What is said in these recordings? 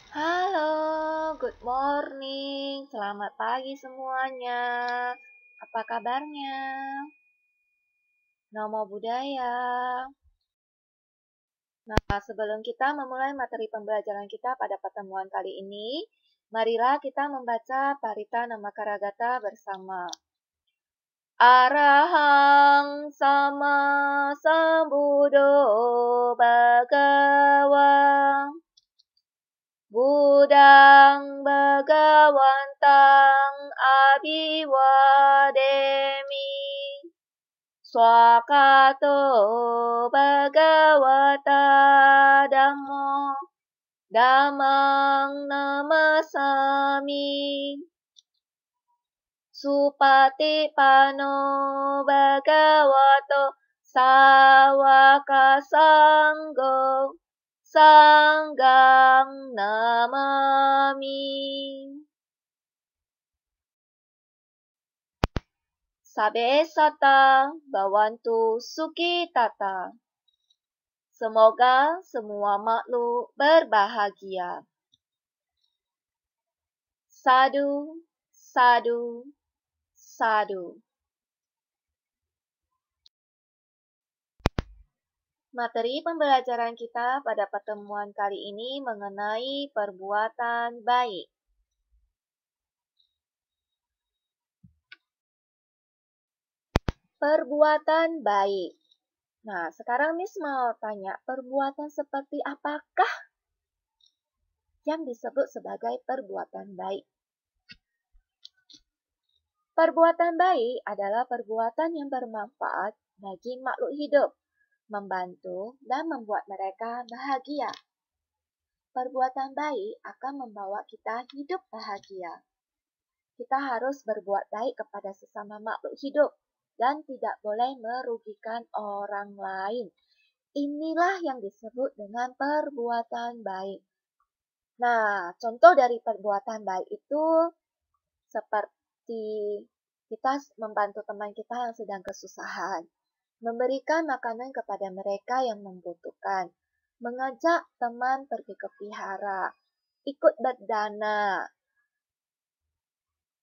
Halo, good morning. Selamat pagi semuanya. Apa kabarnya? Namo Buddhaya. Nah, sebelum kita memulai materi pembelajaran kita pada pertemuan kali ini, marilah kita membaca Parita Namakaragata bersama. Arahang sama sambuddho bhagava Buddhang Bhagawantang Abhiwademi Swakato Bhagavata Dhammo Dhammang Namasami Supatipano Bhagavato Sawaka Sanggo Sanggang namami. Sabe sata bawantu suki tata. Semoga semua makhluk berbahagia. Sadu, sadu, sadu. Materi pembelajaran kita pada pertemuan kali ini mengenai perbuatan baik. Perbuatan baik. Nah, sekarang Miss mau tanya, perbuatan seperti apakah yang disebut sebagai perbuatan baik? Perbuatan baik adalah perbuatan yang bermanfaat bagi makhluk hidup, membantu dan membuat mereka bahagia. Perbuatan baik akan membawa kita hidup bahagia. Kita harus berbuat baik kepada sesama makhluk hidup dan tidak boleh merugikan orang lain. Inilah yang disebut dengan perbuatan baik. Nah, contoh dari perbuatan baik itu seperti kita membantu teman kita yang sedang kesusahan, memberikan makanan kepada mereka yang membutuhkan, mengajak teman pergi ke vihara, ikut berdana,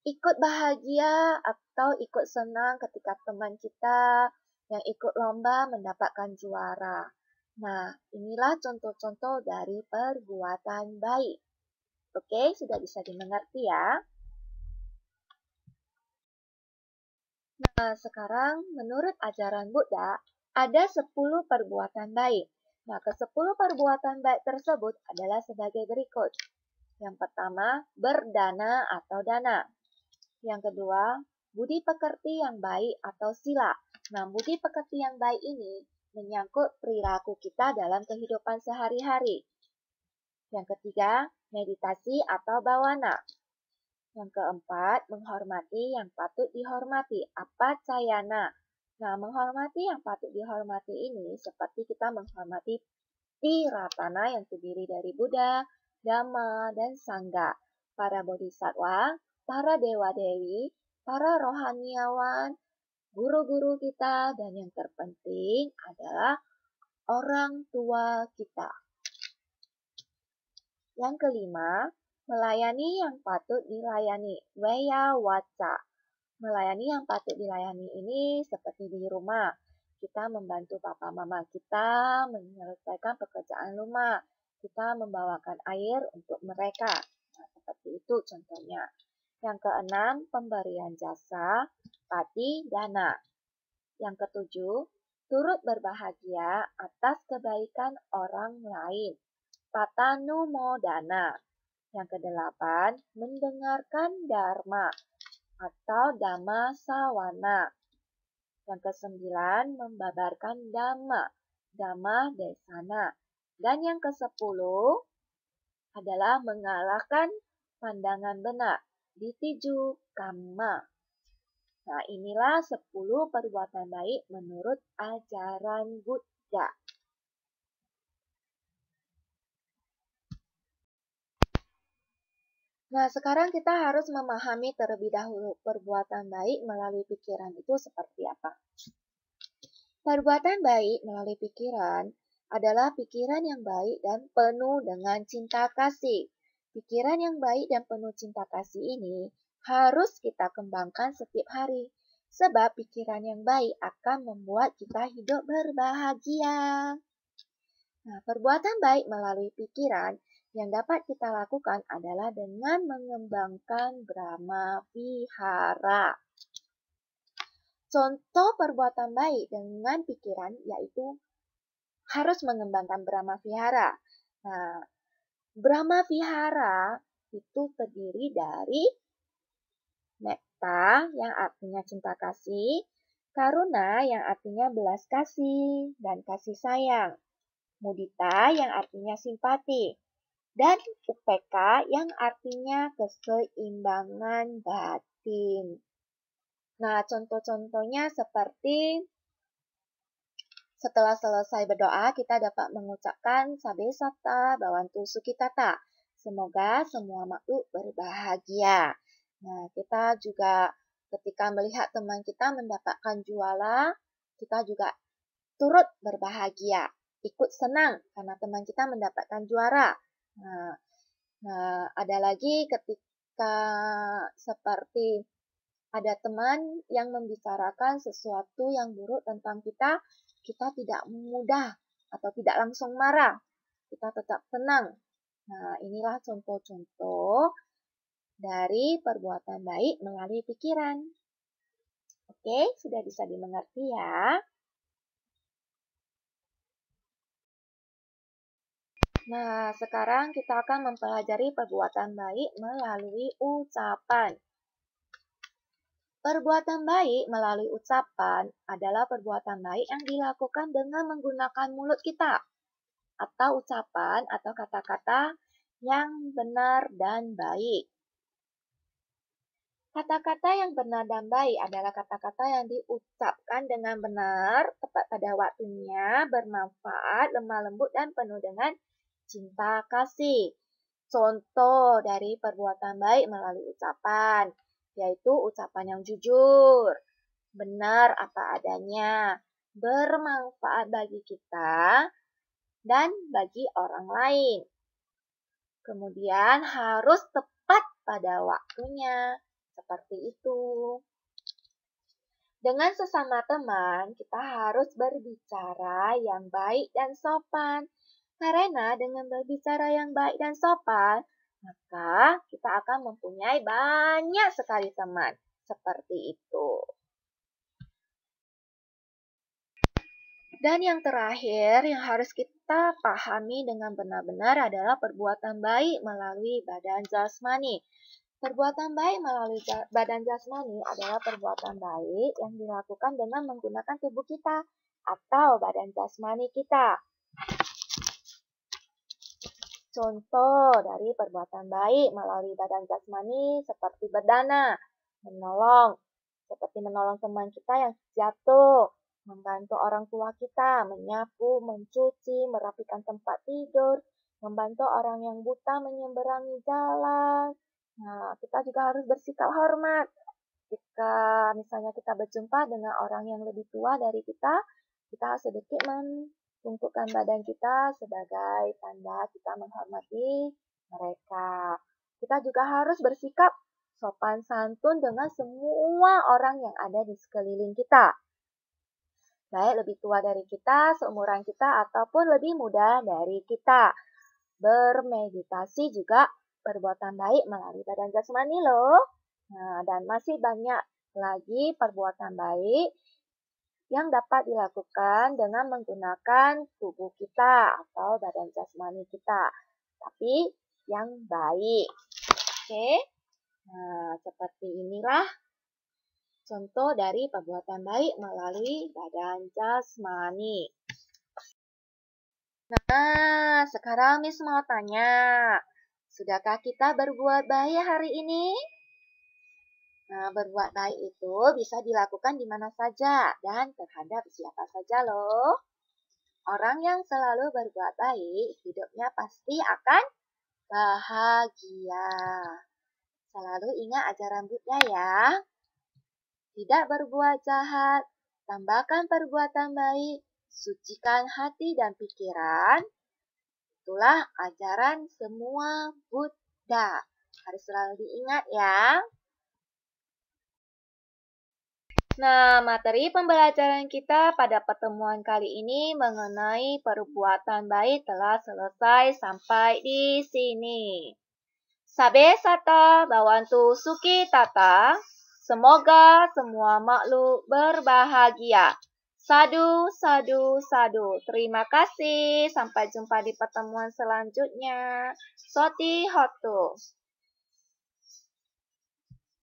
ikut bahagia atau ikut senang ketika teman kita yang ikut lomba mendapatkan juara. Nah, inilah contoh-contoh dari perbuatan baik. Oke, sudah bisa dimengerti ya. Nah, sekarang menurut ajaran Buddha, ada 10 perbuatan baik. Nah, ke-10 perbuatan baik tersebut adalah sebagai berikut. Yang pertama, berdana atau dana. Yang kedua, budi pekerti yang baik atau sila. Nah, budi pekerti yang baik ini menyangkut perilaku kita dalam kehidupan sehari-hari. Yang ketiga, meditasi atau bawana. Yang keempat, menghormati yang patut dihormati, apacayana. Nah, menghormati yang patut dihormati ini seperti kita menghormati Tiratana yang terdiri dari Buddha, Dhamma, dan Sangha, para bodhisattva, para dewa-dewi, para rohaniawan, guru-guru kita, dan yang terpenting adalah orang tua kita. Yang kelima, melayani yang patut dilayani, weya waca. Melayani yang patut dilayani ini seperti di rumah. Kita membantu papa mama kita menyelesaikan pekerjaan rumah. Kita membawakan air untuk mereka. Nah, seperti itu contohnya. Yang keenam, pemberian jasa, pati dana. Yang ketujuh, turut berbahagia atas kebaikan orang lain. Patanumodana. Yang kedelapan, mendengarkan dharma atau dhamma sawana. Yang kesembilan, membabarkan dhamma desana. Dan yang kesepuluh adalah mengalahkan pandangan benar, ditiju kamma. Nah, inilah 10 perbuatan baik menurut ajaran Buddha. Nah, sekarang kita harus memahami terlebih dahulu perbuatan baik melalui pikiran itu seperti apa. Perbuatan baik melalui pikiran adalah pikiran yang baik dan penuh dengan cinta kasih. pikiran yang baik dan penuh cinta kasih ini harus kita kembangkan setiap hari. Sebab pikiran yang baik akan membuat kita hidup berbahagia. Nah, perbuatan baik melalui pikiran yang dapat kita lakukan adalah dengan mengembangkan Brahma Vihara. Contoh perbuatan baik dengan pikiran yaitu harus mengembangkan Brahma Vihara. Nah, Brahma Vihara itu terdiri dari metta yang artinya cinta kasih, karuna yang artinya belas kasih dan kasih sayang, mudita yang artinya simpati, dan upeka yang artinya keseimbangan batin. Nah, contoh-contohnya seperti setelah selesai berdoa, kita dapat mengucapkan Sabe Sata Bhavantu Sukhitata. Semoga semua makhluk berbahagia. Nah, kita juga ketika melihat teman kita mendapatkan juara, kita juga turut berbahagia, ikut senang karena teman kita mendapatkan juara. Nah, ada lagi ketika seperti ada teman yang membicarakan sesuatu yang buruk tentang kita, kita tidak mudah atau tidak langsung marah. Kita tetap tenang. Nah, inilah contoh-contoh dari perbuatan baik melalui pikiran. Oke, sudah bisa dimengerti ya. Nah, sekarang kita akan mempelajari perbuatan baik melalui ucapan. Perbuatan baik melalui ucapan adalah perbuatan baik yang dilakukan dengan menggunakan mulut kita, atau ucapan atau kata-kata yang benar dan baik. Kata-kata yang benar dan baik adalah kata-kata yang diucapkan dengan benar, tepat pada waktunya, bermanfaat, lemah lembut, dan penuh dengan cinta kasih. Contoh dari perbuatan baik melalui ucapan, yaitu ucapan yang jujur, benar apa adanya, bermanfaat bagi kita, dan bagi orang lain. Kemudian harus tepat pada waktunya, seperti itu. Dengan sesama teman, kita harus berbicara yang baik dan sopan. Karena dengan berbicara yang baik dan sopan, maka kita akan mempunyai banyak sekali teman. Seperti itu. Dan yang terakhir yang harus kita pahami dengan benar-benar adalah perbuatan baik melalui badan jasmani. Perbuatan baik melalui badan jasmani adalah perbuatan baik yang dilakukan dengan menggunakan tubuh kita atau badan jasmani kita. Contoh dari perbuatan baik melalui badan jasmani seperti berdana, menolong, seperti menolong teman kita yang jatuh, membantu orang tua kita, menyapu, mencuci, merapikan tempat tidur, membantu orang yang buta menyeberangi jalan. Nah, kita juga harus bersikap hormat. Jika misalnya kita berjumpa dengan orang yang lebih tua dari kita sedikit tungkukkan badan kita sebagai tanda kita menghormati mereka. Kita juga harus bersikap sopan santun dengan semua orang yang ada di sekeliling kita. Baik lebih tua dari kita, seumuran kita, ataupun lebih muda dari kita. Bermeditasi juga perbuatan baik melalui badan jasmani loh. Nah, dan masih banyak lagi perbuatan baik yang dapat dilakukan dengan menggunakan tubuh kita atau badan jasmani kita. Tapi yang baik. Oke. Nah, seperti inilah contoh dari perbuatan baik melalui badan jasmani. Nah, sekarang Miss mau tanya, sudahkah kita berbuat baik hari ini? Nah, berbuat baik itu bisa dilakukan di mana saja dan terhadap siapa saja loh. Orang yang selalu berbuat baik, hidupnya pasti akan bahagia. Selalu ingat ajaran Buddha ya. Tidak berbuat jahat, tambahkan perbuatan baik, sucikan hati dan pikiran. Itulah ajaran semua Buddha. Buddha. Harus selalu diingat ya. Nah, materi pembelajaran kita pada pertemuan kali ini mengenai perbuatan baik telah selesai sampai di sini. Sabe sata bawantu suki tata. Semoga semua makhluk berbahagia. Sadu, sadu, sadu. Terima kasih. Sampai jumpa di pertemuan selanjutnya. Soti hotu.